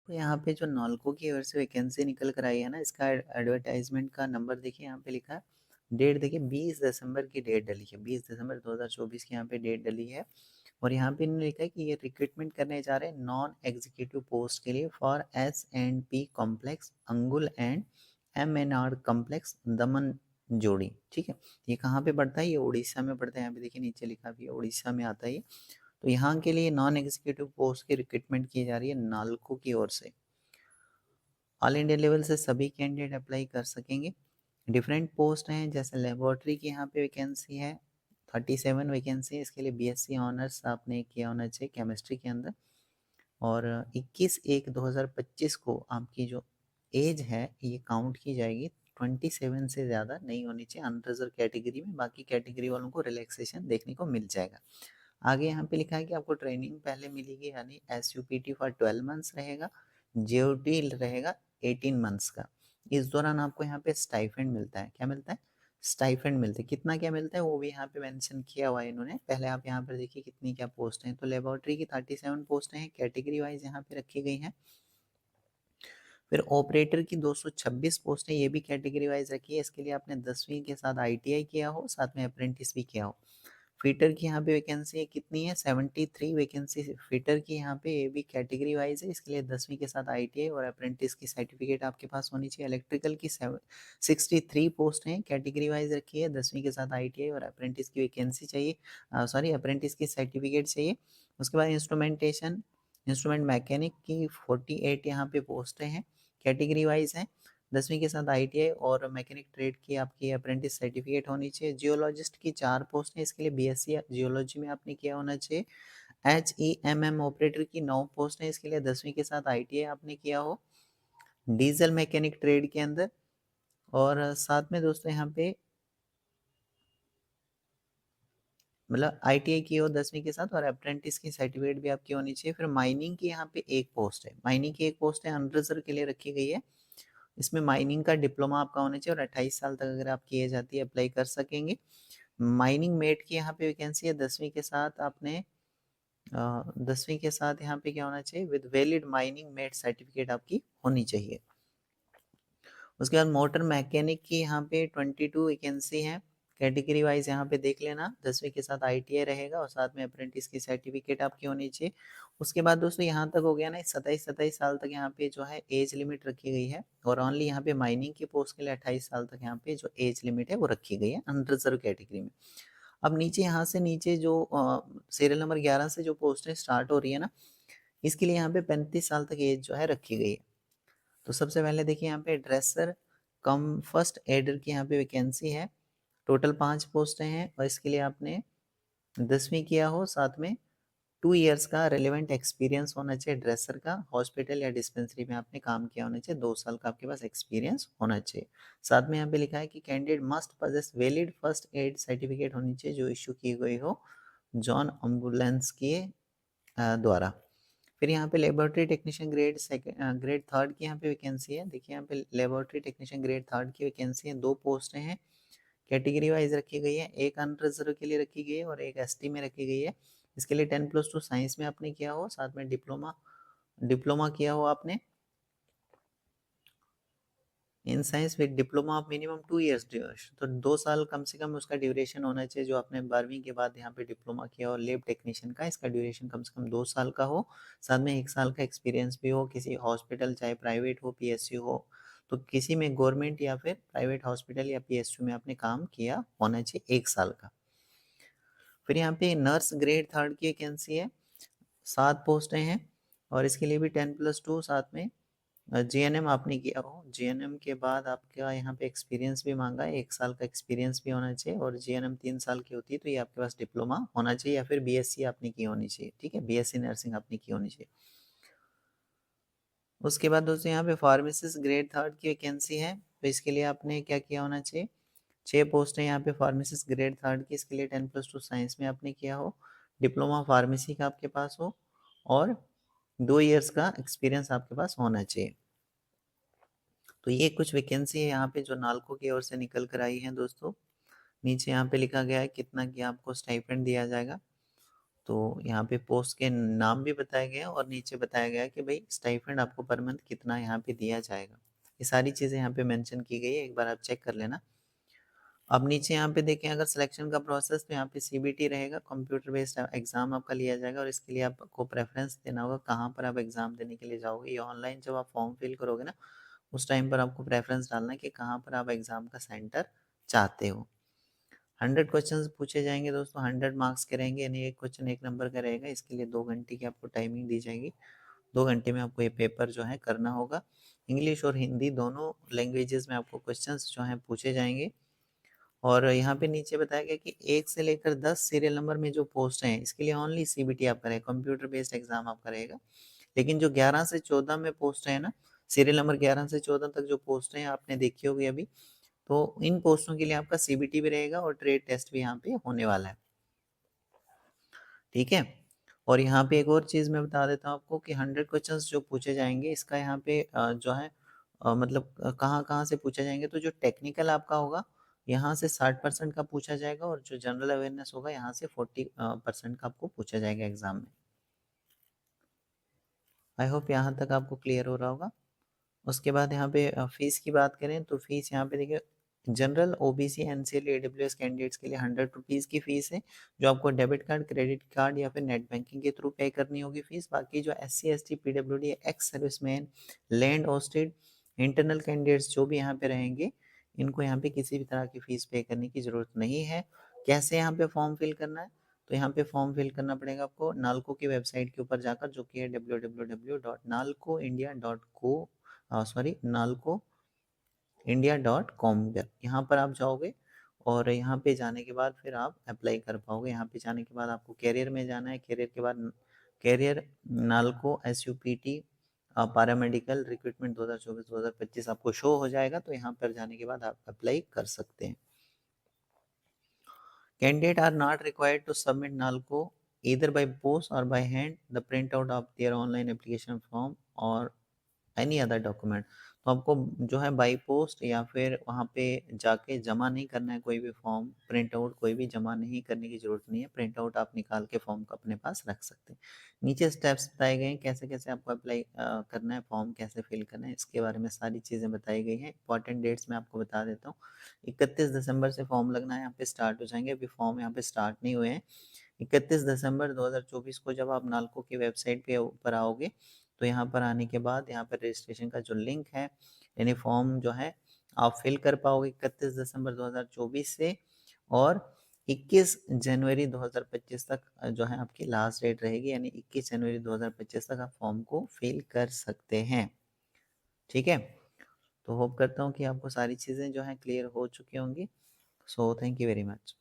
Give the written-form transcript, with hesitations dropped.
तो यहाँ पे जो नाल्को की ओर से वैकेंसी निकल कर आई है ना, इसका एडवर्टाइजमेंट का नंबर देखिए, यहाँ पे लिखा है। डेट देखिए 20 दिसंबर की डेट डली है, 20 दिसंबर 2024 की यहाँ पे डेट डली है। और यहाँ पे इन्होंने लिखा है कि ये रिक्रूटमेंट करने जा रहे हैं नॉन एग्जीक्यूटिव पोस्ट के लिए फॉर S&P कॉम्प्लेक्स, अंगुल एंड MNR कॉम्प्लेक्स, दमन जोड़ी। ठीक है, ये कहाँ पे पड़ता है? ये उड़ीसा में पड़ता है। यहाँ पे देखिए नीचे लिखा भी है, उड़ीसा में आता है ये। तो यहाँ के लिए नॉन एग्जीक्यूटिव पोस्ट की रिक्रूटमेंट की जा रही है नाल्को की ओर से। ऑल इंडिया लेवल से सभी कैंडिडेट अप्लाई कर सकेंगे। डिफरेंट पोस्ट हैं, जैसे लेबोरेटरी की यहाँ पे वैकेंसी है, 37 वैकेंसी है। इसके लिए BSc ऑनर्स आपने किया होना चाहिए केमिस्ट्री के अंदर। और 21/1/2025 को आपकी जो एज है ये काउंट की जाएगी, 27 से ज़्यादा नहीं होनी चाहिए अनरिजर्व कैटेगरी में। बाकी कैटेगरी वालों को रिलैक्सेशन देखने को मिल जाएगा। आगे यहाँ पे लिखा है कि आपको ट्रेनिंग पहले मिलेगी, यानी SUPT फॉर 12 मंथ्स रहेगा, JOT रहेगा 18 मंथ्स का। इस दौरान आपको यहाँ पे स्टाइफेंड मिलता है। क्या मिलता है? स्टाइफेंड मिलता है। कितना क्या मिलता है वो भी यहाँ पे मेंशन किया हुआ है इन्होंने। पहले आप यहाँ पर देखिए कितनी क्या पोस्ट हैं। तो लेबोरेटरी की 37 पोस्टें हैं, कैटेगरी वाइज यहाँ पे रखी गई हैं। फिर ऑपरेटर की 226 पोस्टें, ये भी कैटेगरी वाइज रखी है। इसके लिए आपने 10वीं के साथ ITI किया हो, साथ में अप्रेंटिस भी किया हो। फीटर की यहाँ पे वैकेंसी कितनी है? 73 वैकेंसी फीटर की यहाँ पे, ये भी कैटेगरी वाइज है। इसके लिए 10वीं के साथ ITI और अप्रेंटिस की सर्टिफिकेट आपके पास होनी चाहिए। इलेक्ट्रिकल की 63 पोस्ट हैं, कैटेगरी वाइज रखी है। 10वीं के साथ ITI और अप्रेंटिस की वैकेंसी चाहिए, सॉरी अप्रेंटिस की सर्टिफिकेट चाहिए। उसके बाद इंस्ट्रूमेंट मैकेनिक की 48 यहाँ पे पोस्टें हैं, कैटेगरी वाइज हैं। 10वीं के साथ ITI और मैकेनिक ट्रेड की आपकी अप्रेंटिस सर्टिफिकेट होनी चाहिए। जियोलॉजिस्ट की 4 पोस्ट है, इसके लिए BSc जियोलॉजी में आपने किया होना चाहिए। HEMM ऑपरेटर की 9 पोस्ट है, इसके लिए 10वीं के साथ ITI आपने किया हो डीजल मैकेनिक ट्रेड के अंदर। और साथ में दोस्तों यहाँ पे मतलब ITI की हो 10वीं के साथ और अप्रेंटिस की सर्टिफिकेट भी आपकी होनी चाहिए। फिर माइनिंग की यहाँ पे एक पोस्ट है, माइनिंग की एक पोस्ट है, अनरिजर्व के लिए रखी गई है। इसमें माइनिंग का डिप्लोमा आपका होना चाहिए और 28 साल तक अगर आप किए जाती है अप्लाई कर सकेंगे। माइनिंग मेट की यहाँ पे वैकेंसी है, 10वीं के साथ आपने 10वीं के साथ यहाँ पे क्या होना चाहिए? With valid mining met certificate आपकी होनी चाहिए। उसके बाद मोटर मैकेनिक की यहाँ पे 22 वैकेंसी है, कैटेगरी वाइज यहाँ पे देख लेना। 10वीं के साथ ITI रहेगा और साथ में अप्रेंटिस की सर्टिफिकेट आपकी होनी चाहिए। उसके बाद दोस्तों यहाँ तक हो गया ना, 27 साल तक यहाँ पे जो है एज लिमिट रखी गई है। और ओनली यहाँ पे माइनिंग की पोस्ट के लिए 28 साल तक यहाँ पे जो एज लिमिट है वो रखी गई है अनरिजर्व कैटेगरी में। अब नीचे यहाँ से नीचे जो सीरियल नंबर 11 से जो पोस्टें स्टार्ट हो रही है ना, इसके लिए यहाँ पे 35 साल तक एज जो है रखी गई है। तो सबसे पहले देखिए यहाँ पे ड्रेसर कम फर्स्ट एडर की यहाँ पे वैकेंसी है। टोटल 5 पोस्टें हैं और इसके लिए आपने 10वीं किया हो, साथ में 2 इयर्स का रिलेवेंट एक्सपीरियंस होना चाहिए ड्रेसर का। हॉस्पिटल या डिस्पेंसरी में आपने काम किया होना चाहिए, 2 साल का आपके पास एक्सपीरियंस होना चाहिए। साथ में यहाँ पे लिखा है कि candidate must possess valid first aid certificate होनी चाहिए जो इशू की गई हो जॉन एम्बुलेंस के द्वारा। फिर यहाँ पे लेबोरेटरी टेक्नीशियन ग्रेड थर्ड की यहाँ पे वैकेंसी है। देखिए यहाँ पे लेबोरेटरी टेक्नीशियन ग्रेड थर्ड की वैकेंसी है, 2 पोस्टें हैं, कैटेगरी वाइज रखी गई है। एक अनरिजर्व के लिए रखी गई है और एक ST में रखी गई है। इसके लिए 10+2 साइंस में आपने किया हो, साथ में डिप्लोमा किया हो आपने in science with diploma of minimum 2 years duration. तो 2 साल कम से कम उसका ड्यूरेशन होना चाहिए जो आपने 12वीं के बाद यहाँ पे डिप्लोमा किया और लैब टेक्नीशियन का इसका ड्यूरेशन कम से कम 2 साल का हो। साथ में 1 साल का एक्सपीरियंस भी हो किसी हॉस्पिटल, चाहे प्राइवेट हो PSU हो, तो किसी में गवर्नमेंट या फिर प्राइवेट हॉस्पिटल या PSU में आपने काम किया होना चाहिए 1 साल का। फिर यहाँ पे नर्स ग्रेड थर्ड की वैकेंसी है, 7 पोस्टें हैं और इसके लिए भी 10+2 साथ में GNM आपने किया हो। GNM के बाद आपका यहाँ पे एक्सपीरियंस भी मांगा है, 1 साल का एक्सपीरियंस भी होना चाहिए और GNM 3 साल की होती है, तो ये आपके पास डिप्लोमा होना चाहिए या फिर BSc आपने की होनी चाहिए। ठीक है, BSc नर्सिंग आपने की होनी चाहिए। उसके बाद दोस्तों यहाँ पे फार्मासिस्ट ग्रेड थर्ड की वैकेंसी है, तो इसके लिए आपने क्या किया होना चाहिए? 6 पोस्ट है यहाँ पे फार्मासिस्ट ग्रेड थर्ड की। इसके लिए 10+2 साइंस में आपने किया हो, डिप्लोमा फार्मेसी का आपके पास हो और 2 इयर्स का एक्सपीरियंस आपके पास होना चाहिए। तो ये कुछ वैकेंसी है यहाँ पे जो नाल्को की ओर से निकल कर आई है दोस्तों। नीचे यहाँ पे लिखा गया है कितना कि आपको स्टाइपेंड दिया जाएगा। तो यहाँ पे पोस्ट के नाम भी बताया गया है और नीचे बताया गया है कि भाई स्टाइपेंड आपको पर मंथ कितना यहाँ पे दिया जाएगा। ये सारी चीज़ें यहाँ पे मेंशन की गई है, एक बार आप चेक कर लेना। अब नीचे यहाँ पे देखें अगर सिलेक्शन का प्रोसेस, तो यहाँ पे सीबीटी रहेगा, कंप्यूटर बेस्ड एग्जाम आपका लिया जाएगा और इसके लिए आपको प्रेफरेंस देना होगा कहाँ पर आप एग्जाम देने के लिए जाओगे। ये ऑनलाइन जब आप फॉर्म फिल करोगे ना, उस टाइम पर आपको प्रेफरेंस डालना है कि कहाँ पर आप एग्जाम का सेंटर चाहते हो। 100 क्वेश्चन पूछे जाएंगे दोस्तों, 100 मार्क्स के रहेंगे, यानी एक क्वेश्चन 1 नंबर का रहेगा। इसके लिए 2 घंटे की आपको टाइमिंग दी जाएगी। 2 घंटे में आपको ये पेपर जो है करना होगा। इंग्लिश और हिंदी दोनों लैंग्वेजेस में आपको क्वेश्चंस जो हैं पूछे जाएंगे। और यहाँ पे नीचे बताया गया कि 1 से लेकर 10 सीरियल नंबर में जो पोस्ट हैं, इसके लिए ओनली सीबीटी आपका रहेगा, कंप्यूटर बेस्ड एग्जाम आपका रहेगा। लेकिन जो 11 से 14 में पोस्ट है ना, सीरियल नंबर 11 से 14 तक जो पोस्ट हैं आपने देखी होगी अभी, तो इन पोस्टों के लिए आपका सीबीटी भी रहेगा और ट्रेड टेस्ट भी यहाँ पे होने वाला है। ठीक है। और यहाँ पे एक और चीज़ मैं बता देता हूँ आपको कि 100 क्वेश्चंस जो पूछे जाएंगे, इसका यहाँ पे जो है मतलब कहाँ कहाँ से पूछे जाएंगे, तो जो टेक्निकल आपका होगा यहाँ से 60% का पूछा जाएगा और जो जनरल अवेयरनेस होगा यहाँ से 40% का आपको पूछा जाएगा एग्जाम में। आई होप यहाँ तक आपको क्लियर हो रहा होगा। उसके बाद यहाँ पे फीस की बात करें तो फीस यहाँ पे देखिए, general OBC NCL EWS candidates के लिए 100 रुपीज़ की फीस है, जो आपको डेबिट कार्ड, क्रेडिट कार्ड या फिर नेट बैंकिंग के थ्रू पे करनी होगी फीस। बाकी जो SC ST PWD ex serviceman, land hosted, internal candidates जो भी यहाँ पे रहेंगे, इनको यहाँ पे किसी भी तरह की फीस पे करने की ज़रूरत नहीं है। कैसे यहाँ पे फॉर्म फिल करना है, तो यहाँ पे फॉर्म फिल करना पड़ेगा आपको नालको की वेबसाइट के ऊपर जाकर, जो कि है nalco.com। यहाँ पर आप जाओगे और यहाँ पे जाने के बाद फिर आप अप्लाई कर पाओगे। यहाँ पे जाने के बाद आपको कैरियर में जाना है, कैरियर के बाद career NALCO SUPT paramedical recruitment 2024-2025 आपको शो हो जाएगा, तो यहाँ पर जाने के बाद आप अप्लाई कर सकते हैं। Candidates are not required to submit NALCO either by post or by hand the printout of their online application form or any other document। तो आपको जो है बाई पोस्ट या फिर वहाँ पे जाके जमा नहीं करना है, कोई भी फॉर्म प्रिंट आउट कोई भी जमा नहीं करने की ज़रूरत नहीं है। प्रिंट आउट आप निकाल के फॉर्म को अपने पास रख सकते हैं। नीचे स्टेप्स बताए गए हैं कैसे कैसे आपको अप्लाई करना है, फॉर्म कैसे फिल करना है, इसके बारे में सारी चीज़ें बताई गई हैं। इंपॉर्टेंट डेट्स मैं आपको बता देता हूँ। 31 दिसंबर से फॉर्म लगना है यहाँ पे स्टार्ट हो जाएंगे, अभी फॉर्म यहाँ पे स्टार्ट नहीं हुए हैं। 31 दिसंबर 2024 को जब आप नालको की वेबसाइट पे ऊपर आओगे, तो यहाँ पर आने के बाद यहाँ पर रजिस्ट्रेशन का जो लिंक है, यानी फॉर्म जो है आप फिल कर पाओगे 31 दिसंबर 2024 से, और 21 जनवरी 2025 तक जो है आपकी लास्ट डेट रहेगी, यानी 21 जनवरी 2025 तक आप फॉर्म को फिल कर सकते हैं। ठीक है। तो होप करता हूँ कि आपको सारी चीज़ें जो हैं क्लियर हो चुकी होंगी। So thank you very much.